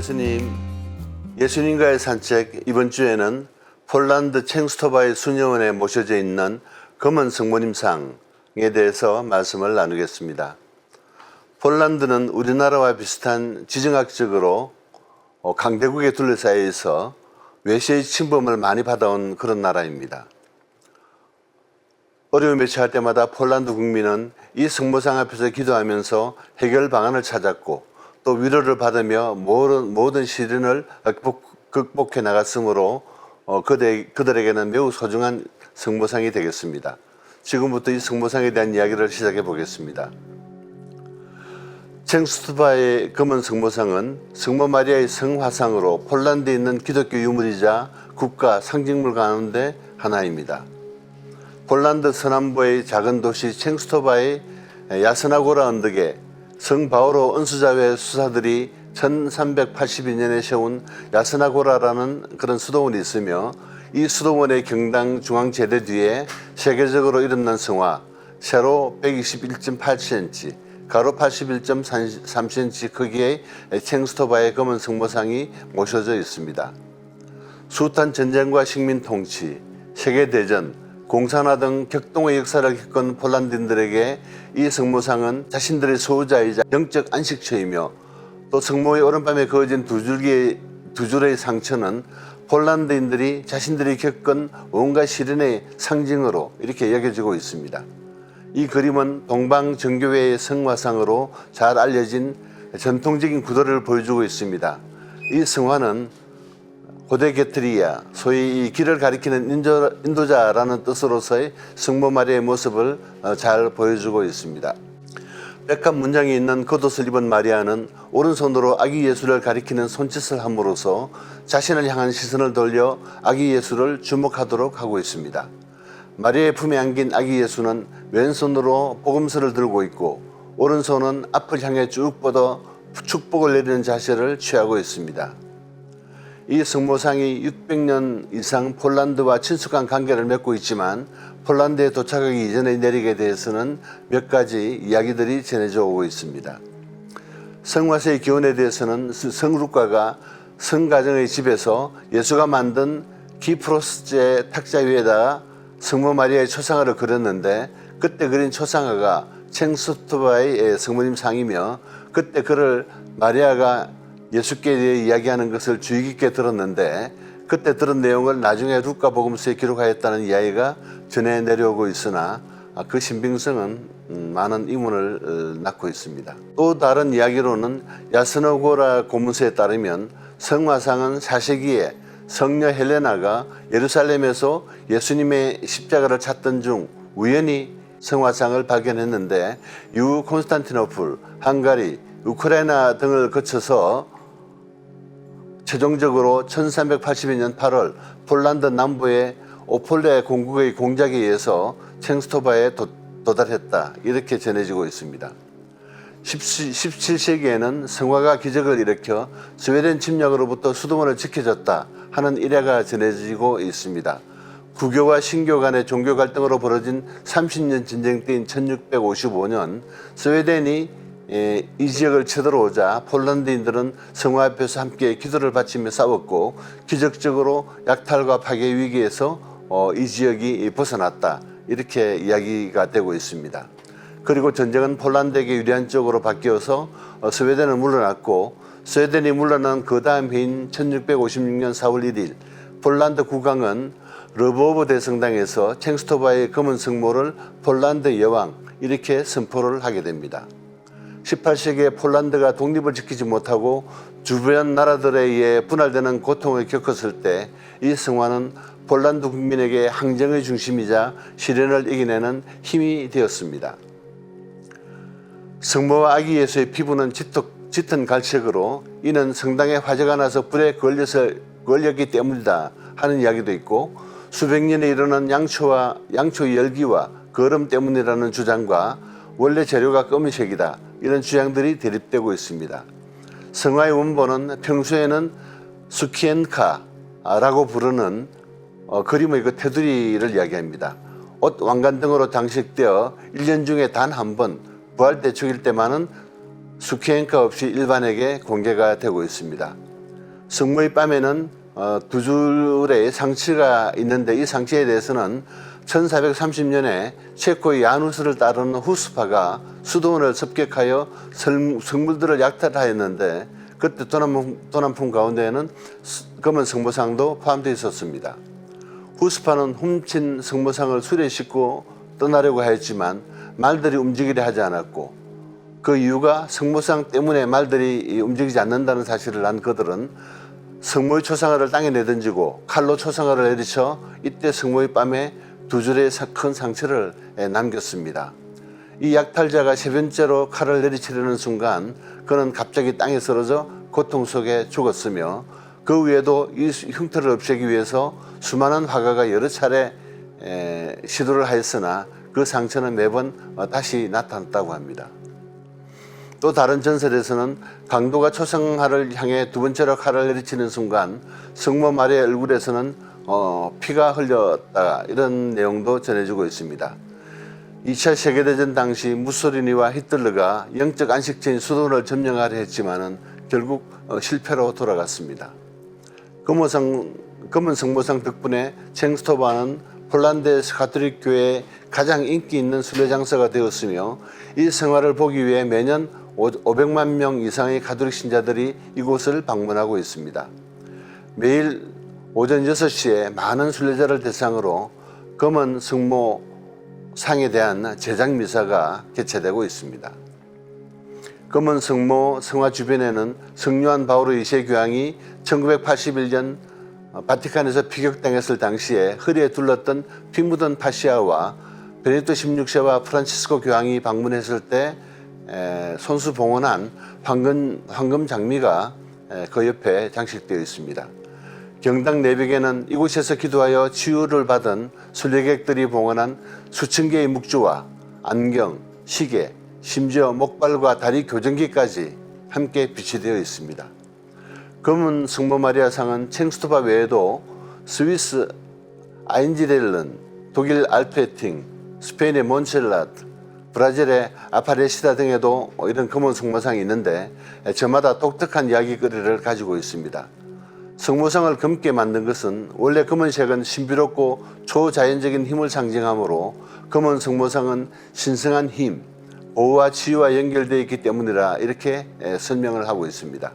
예수님, 예수님과의 산책. 이번 주에는 폴란드 챙스토바의 수녀원에 모셔져 있는 검은 성모님상에 대해서 말씀을 나누겠습니다. 폴란드는 우리나라와 비슷한 지정학적으로 강대국에 둘러싸여 있어 외세의 침범을 많이 받아온 그런 나라입니다. 어려움에 처할 때마다 폴란드 국민은 이 성모상 앞에서 기도하면서 해결 방안을 찾았고 또 위로를 받으며 모든 시련을 극복해 나갔으므로 그들에게는 매우 소중한 성모상이 되겠습니다. 지금부터 이 성모상에 대한 이야기를 시작해 보겠습니다. 챙스토바의 검은 성모상은 성모 마리아의 성화상으로 폴란드에 있는 기독교 유물이자 국가 상징물 가운데 하나입니다. 폴란드 서남부의 작은 도시 챙스토바의 야스나고라 언덕에 성 바오로 은수자회 수사들이 1382년에 세운 야스나고라라는 그런 수도원이 있으며 이 수도원의 경당 중앙제대 뒤에 세계적으로 이름난 성화, 세로 121.8cm, 가로 81.3cm 크기의 챙스토바의 검은 성모상이 모셔져 있습니다. 숱한 전쟁과 식민 통치, 세계대전, 공산화 등 격동의 역사를 겪은 폴란드인들에게 이 성모상은 자신들의 소유자이자 영적 안식처이며 또 성모의 오른밤에 그어진 두 줄의 상처는 폴란드인들이 자신들이 겪은 온갖 시련의 상징으로 이렇게 여겨지고 있습니다. 이 그림은 동방정교회의 성화상으로 잘 알려진 전통적인 구도를 보여주고 있습니다. 이 성화는 고대 게트리아, 소위 이 길을 가리키는 인도자라는 뜻으로서의 성모 마리아의 모습을 잘 보여주고 있습니다. 백합 문장이 있는 겉옷을 입은 마리아는 오른손으로 아기 예수를 가리키는 손짓을 함으로써 자신을 향한 시선을 돌려 아기 예수를 주목하도록 하고 있습니다. 마리아의 품에 안긴 아기 예수는 왼손으로 복음서를 들고 있고 오른손은 앞을 향해 쭉 뻗어 축복을 내리는 자세를 취하고 있습니다. 이 성모상이 600년 이상 폴란드와 친숙한 관계를 맺고 있지만 폴란드에 도착하기 이전의 내력에 대해서는 몇 가지 이야기들이 전해져 오고 있습니다. 성화세의 기원에 대해서는 성루카가 성가정의 집에서 예수가 만든 기프로스제 탁자 위에다가 성모 마리아의 초상화를 그렸는데 그때 그린 초상화가 챙스토바의 성모님 상이며 그때 그를 마리아가 예수께 대해 이야기하는 것을 주의 깊게 들었는데 그때 들은 내용을 나중에 루카 복음서에 기록하였다는 이야기가 전해 내려오고 있으나 그 신빙성은 많은 의문을 낳고 있습니다. 또 다른 이야기로는 야스나고라 고문서에 따르면 성화상은 4세기에 성녀 헬레나가 예루살렘에서 예수님의 십자가를 찾던 중 우연히 성화상을 발견했는데 이후 콘스탄티노플, 헝가리, 우크라이나 등을 거쳐서 최종적으로 1382년 8월 폴란드 남부의 오폴레 공국의 공작에 의해서 챙스토바에 도달했다, 이렇게 전해지고 있습니다. 17세기에는 성화가 기적을 일으켜 스웨덴 침략으로부터 수도원을 지켜줬다 하는 일화가 전해지고 있습니다. 구교와 신교 간의 종교 갈등으로 벌어진 30년 전쟁 때인 1655년 스웨덴이 이 지역을 쳐들어오자 폴란드인들은 성화 앞에서 함께 기도를 바치며 싸웠고 기적적으로 약탈과 파괴 위기에서 이 지역이 벗어났다, 이렇게 이야기가 되고 있습니다. 그리고 전쟁은 폴란드에게 유리한 쪽으로 바뀌어서 스웨덴은 물러났고 스웨덴이 물러난 그 다음 해인 1656년 4월 1일 폴란드 국왕은 르보브 대성당에서 챙스토바의 검은 성모를 폴란드 여왕, 이렇게 선포를 하게 됩니다. 18세기에 폴란드가 독립을 지키지 못하고 주변 나라들에 의해 분할되는 고통을 겪었을 때 이 성화는 폴란드 국민에게 항쟁의 중심이자 시련을 이겨내는 힘이 되었습니다. 성모와 아기 예수의 피부는 짙은 갈색으로 이는 성당에 화재가 나서 불에 걸렸기 때문이다 하는 이야기도 있고 수백 년에 이르는 양초 열기와 거름 때문이라는 주장과 원래 재료가 검은색이다, 이런 주장들이 대립되고 있습니다. 성화의 원본은 평소에는 수키엔카라고 부르는 그림의 그 테두리를 이야기합니다. 옷 왕관 등으로 장식되어 1년 중에 단 한 번 부활 대축일 때만은 수키엔카 없이 일반에게 공개가 되고 있습니다. 성모의 뺨에는 두 줄의 상치가 있는데 이 상치에 대해서는 1430년에 체코의 야누스를 따르는 후스파가 수도원을 습격하여 성물들을 약탈하였는데 그때 도난품 가운데에는 검은 성모상도 포함되어 있었습니다. 후스파는 훔친 성모상을 수레에 싣고 떠나려고 하였지만 말들이 움직이려 하지 않았고 그 이유가 성모상 때문에 말들이 움직이지 않는다는 사실을 안 그들은 성모의 초상화를 땅에 내던지고 칼로 초상화를 내리쳐 이때 성모의 뺨에 두 줄의 큰 상처를 남겼습니다. 이 약탈자가 세 번째로 칼을 내리치려는 순간 그는 갑자기 땅에 쓰러져 고통 속에 죽었으며 그 외에도 이 흉터를 없애기 위해서 수많은 화가가 여러 차례 시도를 하였으나 그 상처는 매번 다시 나타났다고 합니다. 또 다른 전설에서는 강도가 초상화를 향해 두 번째로 칼을 내리치는 순간 성모 마리아의 얼굴에서는 피가 흘렸다 이런 내용도 전해지고 있습니다. 2차 세계대전 당시 무솔리니와 히틀러가 영적 안식처인 수도원을 점령하려 했지만은 결국 실패로 돌아갔습니다. 검은 성모상 덕분에 쳄스토바는 폴란드 가톨릭 교회의 가장 인기 있는 순례 장소가 되었으며 이 성화를 보기 위해 매년 500만 명 이상의 가톨릭 신자들이 이곳을 방문하고 있습니다. 매일 오전 6시에 많은 순례자를 대상으로 검은 성모상에 대한 제작 미사가 개최되고 있습니다. 검은 성모 성화 주변에는 성요한 바오로 2세 교황이 1981년 바티칸에서 피격당했을 당시에 허리에 둘렀던 피 묻은 파시아와 베네딕토 16세와 프란치스코 교황이 방문했을 때 손수 봉헌한 황금 장미가 그 옆에 장식되어 있습니다. 경당 내벽에는 이곳에서 기도하여 치유를 받은 순례객들이 봉헌한 수천 개의 묵주와 안경, 시계, 심지어 목발과 다리 교정기까지 함께 비치되어 있습니다. 검은 성모 마리아 상은 쳄스토바 외에도 스위스 아인지렐른, 독일 알페팅, 스페인의 몬셀라트, 브라질의 아파레시다 등에도 이런 검은 성모상이 있는데 저마다 독특한 이야기거리를 가지고 있습니다. 성모상을 검게 만든 것은 원래 검은색은 신비롭고 초자연적인 힘을 상징하므로 검은 성모상은 신성한 힘, 보호와 치유와 연결되어 있기 때문이라 이렇게 설명을 하고 있습니다.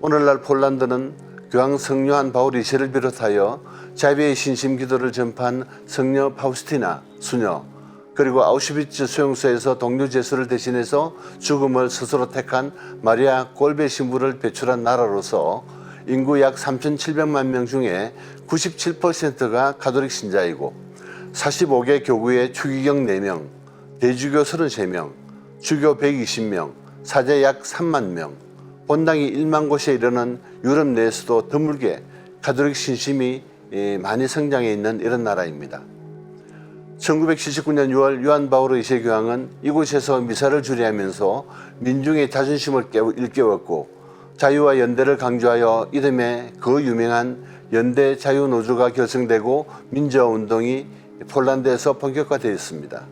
오늘날 폴란드는 교황 성요한 바울 2세를 비롯하여 자비의 신심 기도를 전파한 성녀 파우스티나 수녀, 그리고 아우슈비츠 수용소에서 동료 제수를 대신해서 죽음을 스스로 택한 마리아 꼴베 신부를 배출한 나라로서 인구 약 3,700만 명 중에 97%가 가톨릭 신자이고 45개 교구의 추기경 4명, 대주교 33명, 주교 120명, 사제 약 3만 명, 본당이 1만 곳에 이르는 유럽 내에서도 드물게 가톨릭 신심이 많이 성장해 있는 이런 나라입니다. 1979년 6월 요한 바오로 2세 교황은 이곳에서 미사를 주례하면서 민중의 자존심을 일깨웠고 자유와 연대를 강조하여 이듬해 그 유명한 연대 자유노조가 결성되고 민주화운동이 폴란드에서 본격화되었습니다.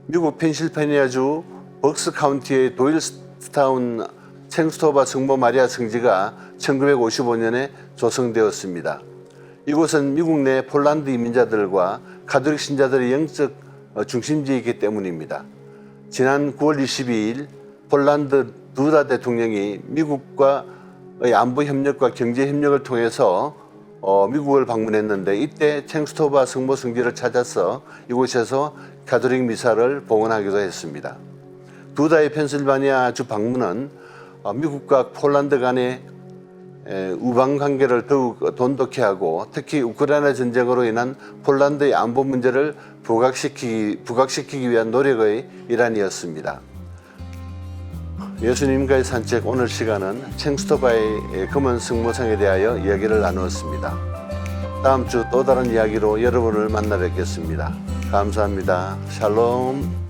미국 펜실베니아주 벅스 카운티의 도일스타운 쳄스토바 성모 마리아 성지가 1955년에 조성되었습니다. 이곳은 미국 내 폴란드 이민자들과 가톨릭 신자들의 영적 중심지이기 때문입니다. 지난 9월 22일 폴란드 두다 대통령이 미국과의 안보 협력과 경제 협력을 통해서 미국을 방문했는데 이때 쳄스토바 성모 성지를 찾아서 이곳에서 가톨릭 미사를 봉헌하기도 했습니다. 두다의 펜실바니아 주 방문은 미국과 폴란드 간의 우방 관계를 더욱 돈독히 하고 특히 우크라이나 전쟁으로 인한 폴란드의 안보 문제를 부각시키기 위한 노력의 일환이었습니다. 예수님과의 산책 오늘 시간은 쳄스토바의 검은 성모상에 대하여 이야기를 나누었습니다. 다음 주 또 다른 이야기로 여러분을 만나 뵙겠습니다. 감사합니다. 샬롬.